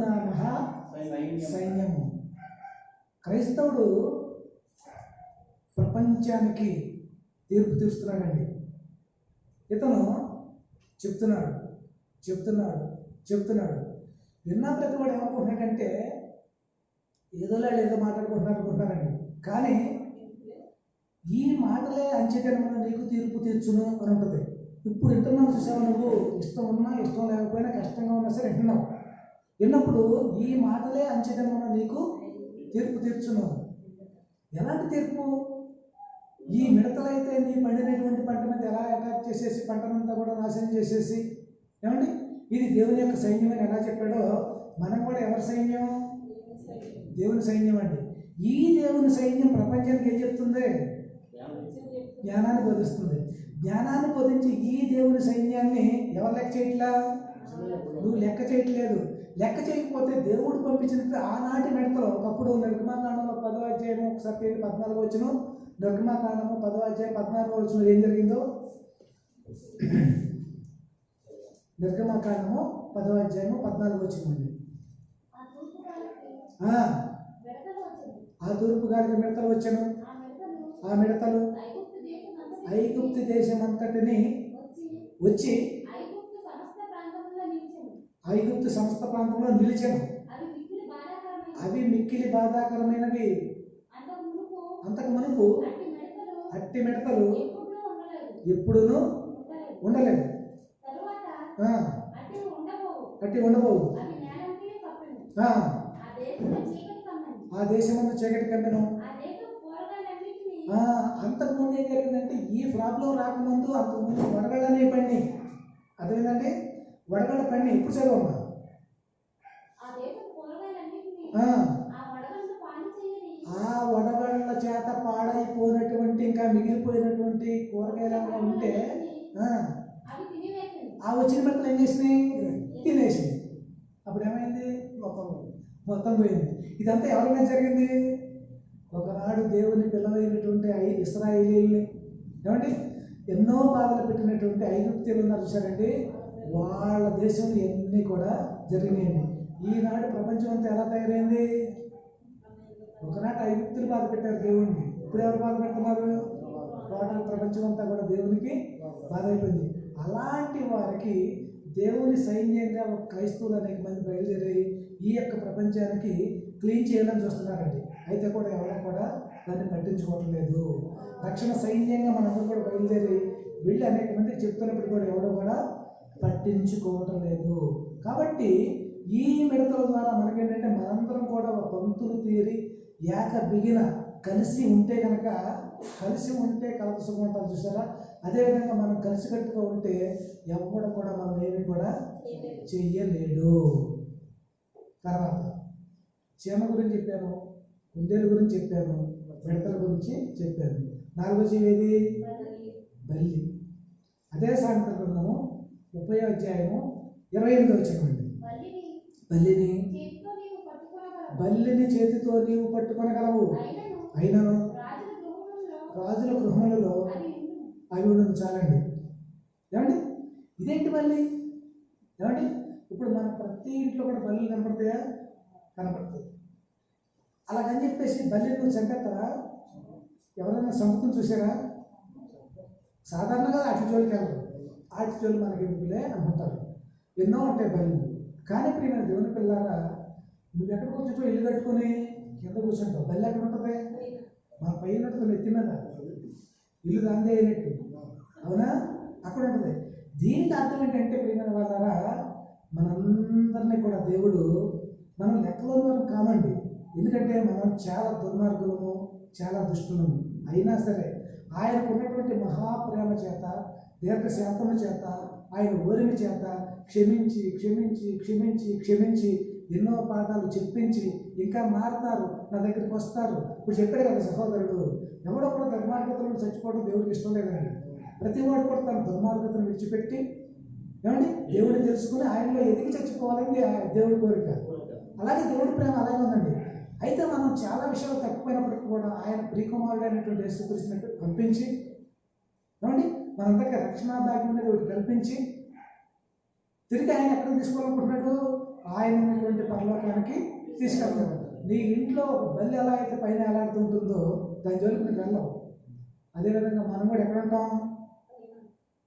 నా మహాసైన్యము. క్రైస్తవుడు ప్రపంచానికి తీర్పు తీరుస్తున్నాడండి. ఇతను చెప్తున్నాడు. విన్నా ప్రతి వాడు ఏమనుకుంటున్నాడంటే ఏదో మాట్లాడుకుంటున్నారండి. కానీ ఈ మాటలే అంచెతనమున నీకు తీర్పు తీర్చును అని ఉంటుంది. ఇప్పుడు వింటున్నావు చూసావు, నువ్వు ఇష్టం ఉన్నా ఇష్టం లేకపోయినా కష్టంగా ఉన్నా సరే విన్నప్పుడు ఈ మాటలే అంచెతనమున నీకు తీర్పు తీర్చును. ఎలాంటి తీర్పు? ఈ మిడతలైతే నీ పండినటువంటి పంట మీద ఎలా అటాక్ చేసేసి పంటనంతా కూడా నాశనం చేసేసి, ఏమండి ఇది దేవుని యొక్క సైన్యం అని ఎలా చెప్పాడో, మనం కూడా ఎవరి సైన్యం? దేవుని సైన్యం అండి. ఈ దేవుని సైన్యం ప్రపంచానికి ఏం చెప్తుంది? జ్ఞానాన్ని బోధిస్తుంది. జ్ఞానాన్ని బోధించి ఈ దేవుని సైన్యాన్ని ఎవరు లెక్క చేయట్లా? నువ్వు లెక్క చేయట్లేదు. లెక్క చేయకపోతే దేవుడు పంపించిన ఆనాటి మిడతలు ఒకప్పుడు నిర్గమాకాండంలో 10వ అధ్యాయము ఒకసారి 14వ వచనం, నిర్గమాకాండము 10వ అధ్యాయం 14వ వచనం ఏం జరిగిందో, నిర్గమాకాండము 10వ అధ్యాయము 14వ వచనం అండి. ఆ తూర్పు గాలికి మిడతలు వచ్చాను. ఆ మిడతలు ఐగుప్తు దేశమంతటిని వచ్చి ఐగుప్తు సమస్త ప్రాంతంలో నిలిచాను. అవి మిక్కిలి బాధాకరమైనవి. అంతకు మునుపు అట్టి మిడతలు ఎప్పుడూనూ ఉండలేదు. అట్టి ఉండబోవు. ఆ దేశమంతా చీకటి కమ్మెను. అంతకుముందు ఏం జరిగిందంటే, ఈ ప్రాబ్లం రాకముందు అంతకుముందు వడగళ్ళనే పండి. అదేంటంటే వడగళ్ళ పండి ఎప్పుడు చదవమ్మా? ఆ వడగళ్ళ చేత పాడైపోయినటువంటి ఇంకా మిగిలిపోయినటువంటి కూరగాయలు ఉంటే ఆ వచ్చిన బట్టలు ఏం చేసినాయి? తినేసినాయి. అప్పుడు ఏమైంది? మొత్తం పోయింది. ఇదంతా ఎవరి మీద జరిగింది? ఒకనాడు దేవుని పిల్లలైనటువంటి ఇశ్రాయేలీయుల్ని, ఏమండి ఎన్నో బాధలు పెట్టినటువంటి ఐగుప్తీయులు ఉన్నారు చూసారండి, వాళ్ళ దేశంలో ఇవన్నీ కూడా జరిగినాయండి. ఈనాడు ప్రపంచం అంతా ఎలా తయారైంది? ఒకనాటి ఐగుప్తులు బాధ పెట్టారు దేవుణ్ణి, ఇప్పుడు ఎవరు బాధ పెడుతున్నారు? టోటల్ ప్రపంచం అంతా కూడా దేవునికి బాధ అయిపోయింది. అలాంటి వారికి దేవుని సైన్యంగా ఒక క్రైస్తవులు అనేక మంది బయలుదేరి ఈ యొక్క ప్రపంచానికి క్లీన్ చేయాలని చూస్తున్నారండి. అయితే కూడా ఎవరు కూడా దాన్ని పట్టించుకోవటం లేదు. రక్షణ సైన్యంగా మనందరూ కూడా బయలుదేరి వెళ్ళి అనేక మందికి చెప్తున్నప్పుడు కూడా ఎవరు కూడా పట్టించుకోవటం లేదు. కాబట్టి ఈ మిడతల ద్వారా మనకేంటంటే మనందరం కూడా ఒక పంతులు తీరి ఏక బిగిన కలిసి ఉంటే కనుక, కలిసి ఉంటే కలత సుఖం అంటారు చూసారా, అదేవిధంగా మనం కలిసికట్టుగా ఉంటే ఎవరు కూడా మనం ఏమి కూడా చెయ్యలేడు. తర్వాత చీమ గురించి చెప్పాను, కుందేలు గురించి చెప్పాను, మిడతల గురించి చెప్పాను. 4వ జీవి ఏది? బల్లి. అదే సామెతల గ్రంథము 30వ అధ్యాయము 28వ వచనం అండి. బల్లిని చేతితో నీవు పట్టుకొనగలవు, అయినను రాజుల గృహములలో అవి ఉండదు. చాలండి. ఏమండి ఇదేంటి బల్లి? ఏమండి ఇప్పుడు మన ప్రతి ఇంట్లో కూడా బల్లులు కనపడతాయా? కనపడతాయి. అలాగని చెప్పేసి బల్లిని నువ్వు చంపేస్తావా? ఎవరైనా చంపుకుని చూసారా? సాధారణంగా ఆటి జోలికి వెళ్ళరు. ఆటి జోలు మనకి ఎందుకులే అనుకుంటారు. ఎన్నో ఉంటాయి బల్లి. కానీ ఇప్పుడు నేను దేవుని పిల్లారా, నువ్వు ఎక్కడ కూర్చుంటావు? ఇల్లు కట్టుకొని కింద కూర్చుంటావు. బల్లి ఎక్కడ ఉంటుంది? మన పైన ఉంటుంది, ఎత్తి మీద. ఇల్లు దాందే అయినట్టు, అవునా? అక్కడ ఉంటుంది. దీనికి అర్థం ఏంటంటే ప్రియమైన వాళ్ళారా, మనందరినీ కూడా దేవుడు, మనం లెక్కలో వరకు కామండి. ఎందుకంటే మనం చాలా దుర్మార్గులము, చాలా దుష్టులము. అయినా సరే ఆయనకు ఉన్నటువంటి మహాప్రేమ చేత, దీర్ఘశాంతము చేత, ఆయన ఓరిమి చేత క్షమించి క్షమించి క్షమించి క్షమించి ఎన్నో పాఠాలు చెప్పించి ఇంకా మారుతారు, నా దగ్గరికి వస్తారు. ఇప్పుడు చెప్పాడు కదా సహోదరుడు, ఎవడో కూడా దుర్మార్గతలను చచ్చిపోవడం దేవుడికి ఇష్టం లేదండి. ప్రతి వాడు కూడా తన దుర్మార్గతను విడిచిపెట్టి ఏమండి దేవుడిని తెలుసుకుని ఆయనలో ఎదిగి చచ్చిపోవాలని దేవుడి కోరిక. అలాగే దేవుడి ప్రేమ అలాగే ఉందండి. అయితే మనం చాలా విషయాలు తప్పిపోయినప్పటికీ కూడా ఆయన ప్రియకుమారుడు అయినటువంటి యేసుక్రీస్తుని పంపించి, ఏమండి మనందరికీ రక్షణా భాగ్యం అనేది ఒకటి కల్పించి తిరిగి ఆయన ఎక్కడ తీసుకోవాలనుకుంటున్నాడు? ఆయన ఉన్నటువంటి పరలోకానికి తీసుకెళ్తాడు. నీ ఇంట్లో బల్లి ఎలా అయితే పైన ఎలాడుతుంటుందో దాని జోలికి నీకు వెళ్ళవు. అదేవిధంగా మనం కూడా ఎక్కడ ఉంటాం?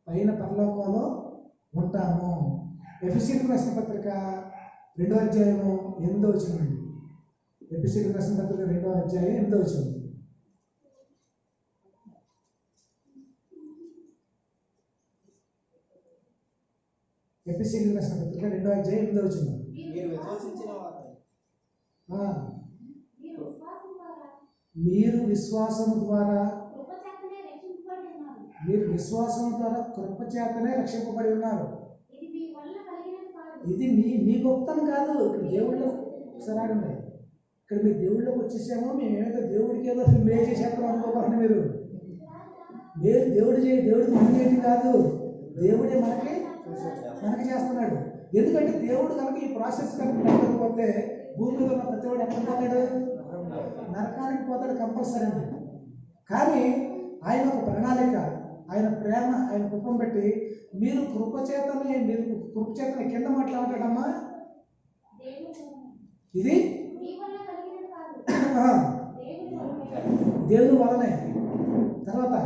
పైన పరలోకంలో ఉంటాము. ఎఫెసీయులకు రాసిన పత్రిక 2వ అధ్యాయము 8వ వచనం అండి. ఎఫెసీయులకు రాసిన పత్రిక 2వ అధ్యాయం 8వ వచనం. ఎఫెసీయులకు రాసిన పత్రిక 2వ అధ్యాయం 8వ వచనం. మీరు విశ్వాసము ద్వారా కృప చేతనే రక్షింపబడి ఉన్నారు. ఇది మీ గొప్పతనం కాదు. ఇక్కడ దేవుళ్ళు సరాగండి. ఇక్కడ మీరు దేవుళ్ళకి వచ్చేసామో మేమేదో దేవుడికి ఏదో మేలు చేసేస్తాం అనుకోకండి. మీరు దేవుడికి మనం చేయడం కాదు, దేవుడే మనకి చేస్తున్నాడు. ఎందుకంటే దేవుడు కనుక ఈ ప్రాసెస్ కనుక పెట్టకపోతే భూమిలో ఉన్న ప్రతి వాడు ఎక్కడ పోతాడు? నరకానికి పోతాడు కంపల్సరీ అండి. కానీ ఆయన ఒక ప్రణాళిక, ఆయన ప్రేమ, ఆయన కృపను బట్టి మీరు కృపచేతనే కింద మాట్లాడమ్మా, ఇది దేవుని వలనే. తర్వాత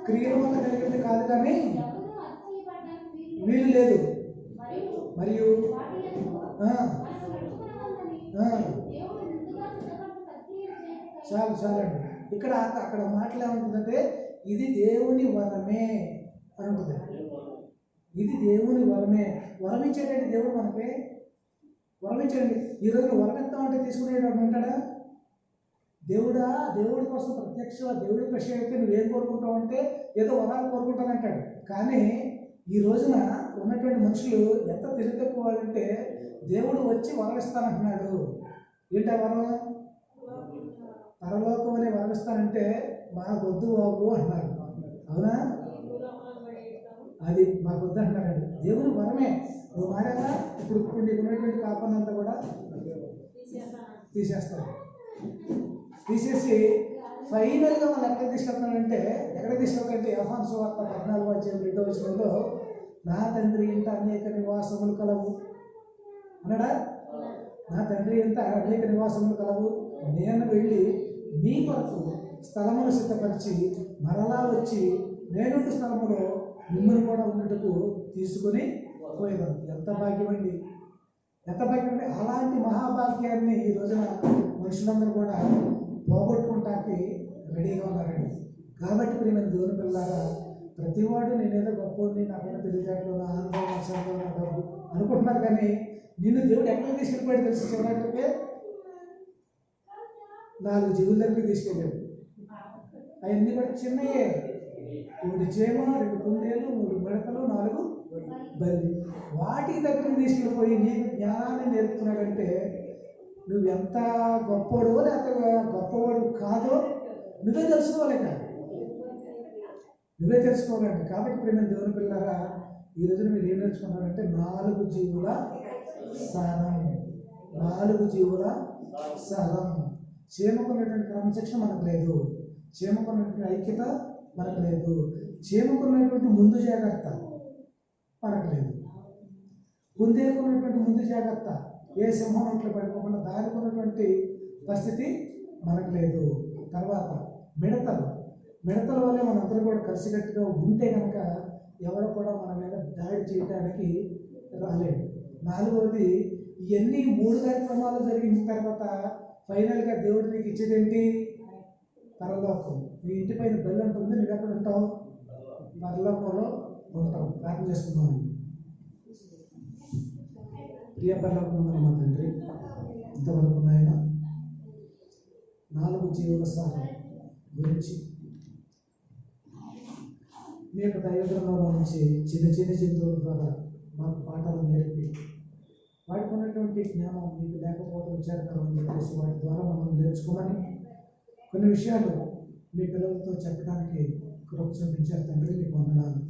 క్రియల వల్ల కలిగింది కాదు, కానీ వీలు లేదు. మరియు చాలండి. అక్కడ మాటలు ఏమంటుందంటే ఇది దేవుని వరమే అని ఉంటుంది. ఇది దేవుని వరమే. వరమించేటండి దేవుడు మనకి వరమించండి. ఈరోజు వరం ఇస్తామంటే తీసుకునేవాడు ఉంటాడా? దేవుడి కోసం ప్రత్యక్షంగా దేవుడి విషయం అయితే నువ్వేం కోరుకుంటావు అంటే ఏదో వరాలు కోరుకుంటానంటాడు. కానీ ఈ రోజున ఉన్నటువంటి మనుషులు ఎంత తెలివి తక్కువ వాళ్ళంటే దేవుడు వచ్చి వరం ఇస్తానంటున్నాడు. ఏంటా వరం? పరలోకం అనే వరం ఇస్తానంటే మాకు వద్దు బాబు అంటున్నారు. అవునా? అది మాకు వద్దు అంటున్నారండి. దేవుని వరమే. నువ్వు మారాక ఇప్పుడు నీకు ఉన్నటువంటి పాపాన్నంతా కూడా తీసేస్తాడు. తీసేసి ఫైనల్గా మనం ఎక్కడ తీసుకెళ్తానంటే యోహాను సువార్త 14వ అధ్యాయం 2వ వచనంలో నా తండ్రి ఇంట అనేక నివాసములు కలవు అన్నాడా? నా తండ్రి ఇంట అనేక నివాసములు కలవు, నేను వెళ్ళి మీ కొరకు స్థలమును సిద్ధపరిచి మరలా వచ్చి నేనుంటు స్థలములో మిమ్మల్ని కూడా ఉన్నట్టుకు తీసుకొని పోయేదాం. ఎంత భాగ్యం అండి, ఎంత భాగ్యం అంటే అలాంటి మహాభాగ్యాన్ని ఈ రోజున మనుషులందరూ కూడా పోగొట్టుకుంటానికి రెడీగా ఉన్నారండి. కాబట్టి ప్రియమైన దేవుని పిల్లారా, ప్రతివాడు నేనేదో గొప్పని నాకైనా తెలియజేయట్లో నా ఆనందం, నా డబ్బు అనుకుంటున్నారు కానీ నిన్ను దేవుడు ఎక్కడికి తీసుకెళ్ళిపోయాడు తెలిసి చివరికి 4 జీవుల దగ్గరికి తీసుకెళ్ళాడు. అవన్నీ కూడా చిన్నయే, 1 చీమ, 2 కుందేలు, 3 మిడతలు, 4 బల్లి. వాటి దగ్గరికి తీసుకెళ్ళిపోయి నీకు జ్ఞానాన్ని నేర్పుతున్నాడంటే నువ్వెంత గొప్పవాడో లేకపోతే గొప్పవాడు కాదో నువ్వే తెలుసుకోలేక, నువ్వే తెలుసుకోవాలండి. కాబట్టి ప్రేమ దేవుని పిల్లరా, ఈ రోజున మీరు ఏం నేర్చుకున్నారంటే 4 జీవుల సారం, 4 జీవుల సారం. చీమకున్నటువంటి క్రమశిక్షణ మనకు లేదు, చీమకున్నటువంటి ఐక్యత మనకు లేదు, చీమకున్నటువంటి ముందు జాగ్రత్త మనకు లేదు, కుందేలుకున్నటువంటి ముందు జాగ్రత్త, ఏ సింహం నోట్లో పడిపోకుండా దానికి ఉన్నటువంటి పరిస్థితి మనకు లేదు. తర్వాత మిడతల వల్లే మనందరూ కూడా కలిసికట్టుగా ఉంటే కనుక ఎవరు కూడా మన మీద దాడి చేయడానికి రాలేడు. 4వది, ఇవన్నీ 3 కార్యక్రమాలు జరిగిన తర్వాత ఫైనల్గా దేవుడు నీకు ఇచ్చేదేంటి? పరలోకం. నీ ఇంటి పైన బెల్ ఉంటుంది, నువ్వు ఎక్కడ ఉంటావు? పరలోకంలో ఉంటావు. ప్రార్థన చేసుకున్నాను. ప్రియ పరలోకంలో మా తండ్రి, ఇంతవరకు నాయన 4 జీవుల సారం గురించి మీ యొక్క దైవగ్రంథంలో నుంచి చిన్న జంతువుల ద్వారా మాకు పాఠాలు నేర్పి వాటికి ఉన్నటువంటి జ్ఞానం మీకు లేకపోతే విచారకరమని తెలిసి వాటి ద్వారా మనం నేర్చుకోమని కొన్ని విషయాలు మీ పిల్లలతో చెప్పడానికి కృప చూపించారు తండ్రి. మీకు వందనాలు.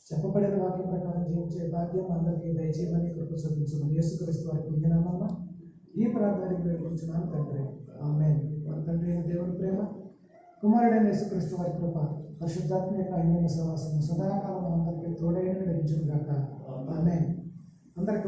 చెప్పబడిన వాక్యం ప్రకారం జీవించే భాగ్యం అందరికీ దయచేయమని కృప చూపించమని యేసుక్రీస్తు వారి దివ్యనామమున ఈ ప్రార్థనకి వేడుకుంటున్నాను తండ్రి. ఆమేన్. మన తండ్రి అయిన దేవుని ప్రేమ, కుమారుడైన యేసుక్రీస్తు వారి కృప, పరిశుద్ధాత్మ యొక్క అన్యోన్య సహవాసం సదాకాలం అందరికీ తోడైన నడిపించును గాక. ఆమేన్. అందరికీ